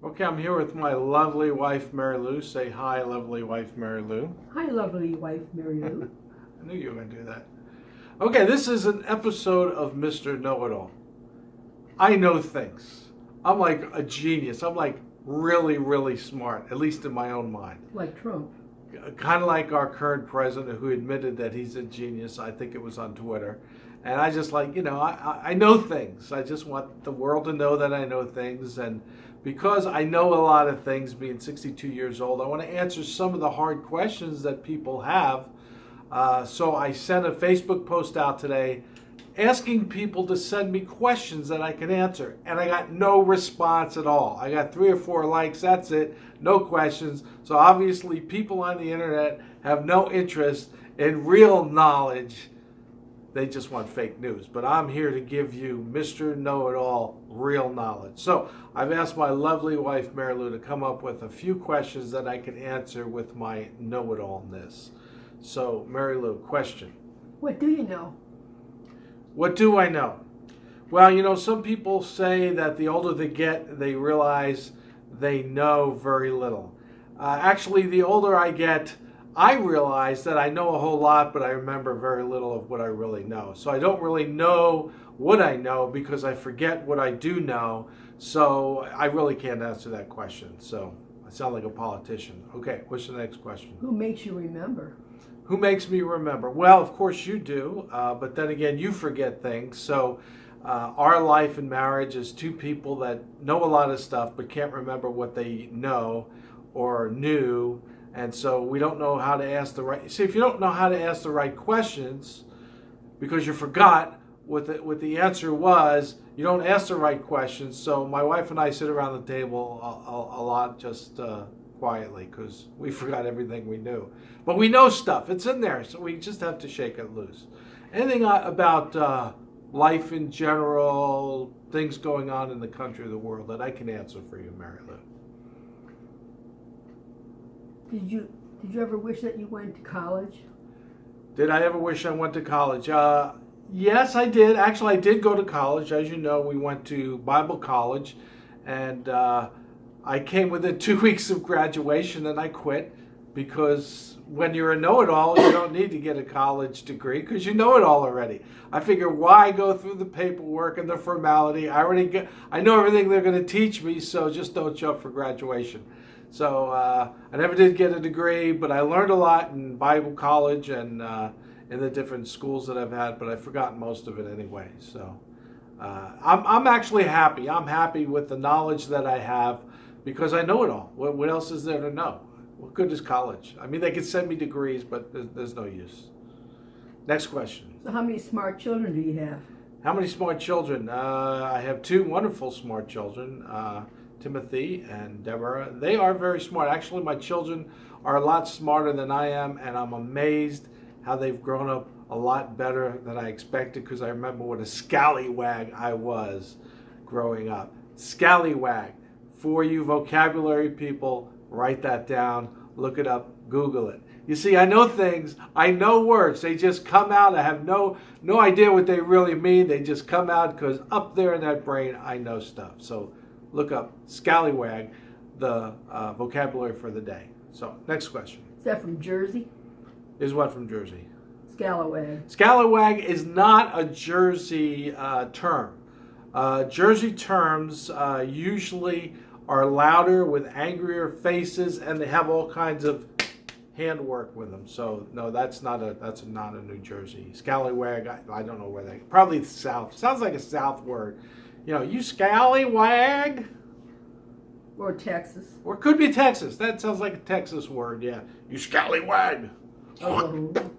Okay, I'm here with my lovely wife, Mary Lou. Say hi, lovely wife, Mary Lou. Hi, lovely wife, Mary Lou. I knew you were going to do that. Okay, this is an episode of Mr. Know-It-All. I know things. I'm like a genius. I'm like really, really smart, at least in my own mind. Like Trump. Kind of like our current president who admitted that he's a genius. I think it was on Twitter. And I just like, I know things. I just want the world to know that I know things. And because I know a lot of things, being 62 years old, I want to answer some of the hard questions that people have. So I sent a Facebook post out today asking people to send me questions that I can answer. And I got no response at all. I got 3 or 4 likes, that's it, no questions. So obviously people on the internet have no interest in real knowledge. They just want fake news. But I'm here to give you Mr. Know-It-All real knowledge. So I've asked my lovely wife, Mary Lou, to come up with a few questions that I can answer with my know-it-allness. So, Mary Lou, question. What do you know? What do I know? Well, some people say that the older they get, they realize they know very little. Actually, the older I get, I realize that I know a whole lot, but I remember very little of what I really know. So I don't really know what I know because I forget what I do know. So I really can't answer that question. So I sound like a politician. Okay, what's the next question? Who makes you remember? Who makes me remember? Well, of course you do, but then again, you forget things. So our life in marriage is 2 people that know a lot of stuff but can't remember what they know or knew. And so we don't know how to ask the right... See, if you don't know how to ask the right questions because you forgot what the answer was, you don't ask the right questions. So my wife and I sit around the table a lot just quietly because we forgot everything we knew. But we know stuff. It's in there, so we just have to shake it loose. Anything about life in general, things going on in the country or the world that I can answer for you, Mary Lou? Did you ever wish that you went to college? Did I ever wish I went to college? Yes, I did. Actually, I did go to college. As you know, we went to Bible college, and I came within 2 weeks of graduation, and I quit because when you're a know-it-all, you don't need to get a college degree because you know it all already. I figure, why go through the paperwork and the formality? I know everything they're going to teach me, so just don't show up for graduation. So I never did get a degree, but I learned a lot in Bible college and in the different schools that I've had, but I've forgotten most of it anyway. So I'm actually happy. I'm happy with the knowledge that I have because I know it all. What else is there to know? What good is college? I mean, they could send me degrees, but there's no use. Next question. So how many smart children do you have? How many smart children? I have 2 wonderful smart children. Timothy and Deborah. They are very smart. Actually, my children are a lot smarter than I am, and I'm amazed how they've grown up a lot better than I expected because I remember what a scallywag I was growing up. Scallywag. For you vocabulary people, write that down, look it up, Google it. You see, I know things, I know words. They just come out. I have no idea what they really mean. They just come out because up there in that brain, I know stuff. So look up scallywag, the vocabulary for the day. So, next question. Is that from Jersey? Is what from Jersey? Scallywag. Scallywag is not a Jersey term. Jersey terms usually are louder with angrier faces, and they have all kinds of handwork with them. So, no, that's not a New Jersey. Scallywag, I don't know where they... Probably the South. Sounds like a South word. You scallywag. Or Texas. Or it could be Texas. That sounds like a Texas word, yeah. You scallywag. Oklahoma.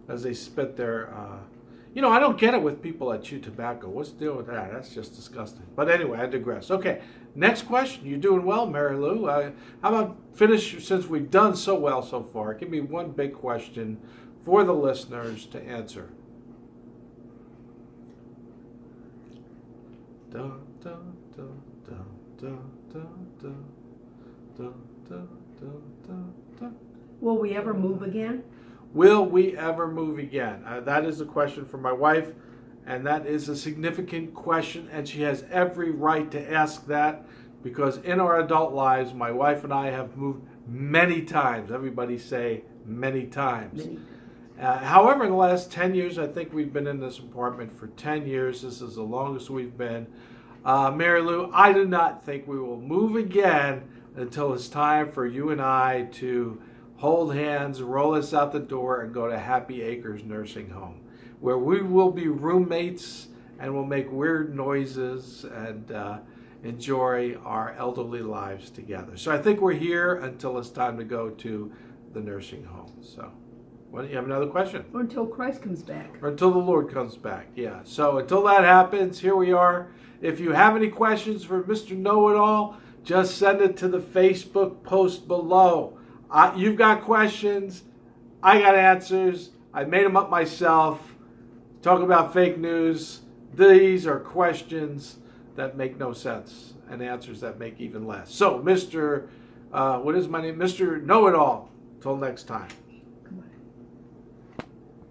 As they spit their... I don't get it with people that chew tobacco. What's the deal with that? That's just disgusting. But anyway, I digress. Okay, next question. You're doing well, Mary Lou. How about finish, since we've done so well so far, give me one big question for the listeners to answer. Dun, dun, dun, dun, dun, dun, dun, dun, dun, dun, dun, dun. Will we ever move again? Will we ever move again? That is a question for my wife, and that is a significant question, and she has every right to ask that because in our adult lives, my wife and I have moved many times. Everybody say many times. Many. However, in the last 10 years, I think we've been in this apartment for 10 years. This is the longest we've been. Mary Lou, I do not think we will move again until it's time for you and I to hold hands, roll us out the door, and go to Happy Acres Nursing Home, where we will be roommates and we'll make weird noises and enjoy our elderly lives together. So I think we're here until it's time to go to the nursing home. So, well, you have another question? Or until Christ comes back. Or until the Lord comes back, yeah. So until that happens, here we are. If you have any questions for Mr. Know-It-All, just send it to the Facebook post below. You've got questions, I got answers. I made them up myself. Talk about fake news. These are questions that make no sense and answers that make even less. So, Mr. What is my name? Mr. Know-It-All. Till next time.